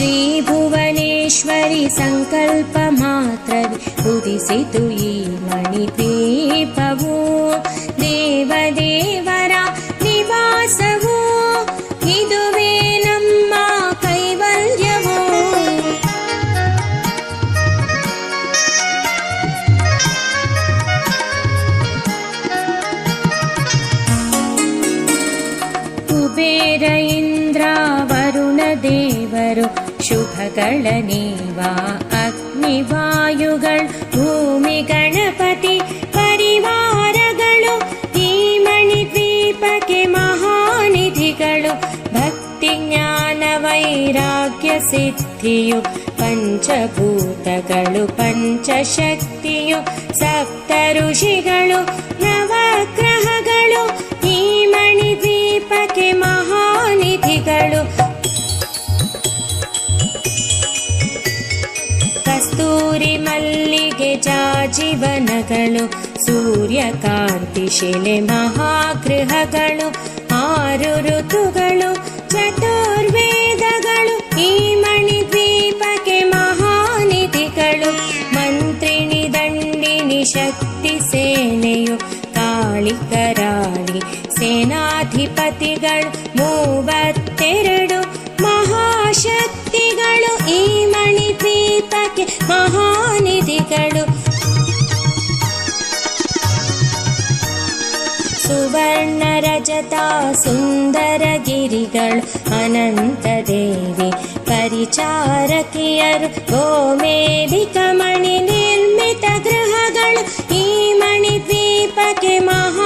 ಶ್ರೀಭುವನೇಶ್ವರಿ ಸಂಕಲ್ಪ ಮಾತ್ರವೇ ಉದಿಸಿತು ಈ ಮಣಿದ್ವೀಪವು. ದೇವದೇವರ ನಿವಾಸವು ಇದುವೇ ನಮ್ಮ ಕೈವಲ್ಯವು. ಕುಬೇರ ಇಂದ್ರ ವರುಣ ದೇವರು ಶುಭಗಳ ನೀವ ಅಗ್ನಿವಾಯುಗಳು ಭೂಮಿ ಗಣಪತಿ ಪರಿವಾರಗಳು ಈ ಮಣಿದ್ವೀಪಕ್ಕೆ ಮಹಾನಿಧಿಗಳು. ಭಕ್ತಿ ಜ್ಞಾನ ವೈರಾಗ್ಯ ಸಿದ್ಧಿಯು ಪಂಚಭೂತಗಳು ಪಂಚಶಕ್ತಿಯು ಸಪ್ತ ಋಷಿಗಳು ನವಗ್ರಹಗಳು ಈ ಮಣಿದ್ವೀಪಕ್ಕೆ ಮಹಾನಿಧಿಗಳು. ಕಸ್ತೂರಿ ಮಲ್ಲಿಗೆ ಜಾಜೀವನಗಳು ಸೂರ್ಯಕಾಂತಿ ಶಿಲೆ ಮಹಾಗೃಹಗಳು 6 ಋತುಗಳು ಚತುರ್ವೇದಗಳು ಈ ಮಣಿದ್ವೀಪಕ್ಕೆ ಮಹಾನಿಧಿಗಳು. ಮಂತ್ರಿಣಿ ದಂಡಿನಿ ಶಕ್ತಿ ಸೇನೆಯು ಕಾಳಿಕರಾಳಿ ಸೇನಾಧಿಪತಿಗಳು 32 ಮಹಾಶಕ್ತಿಗಳು ಈ ಮಣಿದ್ವೀಪಕ್ಕೆ ಮಹಾನಿಧಿಗಳು. ಸುವರ್ಣ ರಜತ ಸುಂದರ ಗಿರಿಗಳು ಅನಂತ ದೇವಿ ಪರಿಚಾರಕಿಯರು ಗೋಮೇಧಿಕ ಮಣಿ ನಿರ್ಮಿತ ಗೃಹಗಳು ಈ ಮಣಿದ್ವೀಪಕ್ಕೆ ಮಹಾ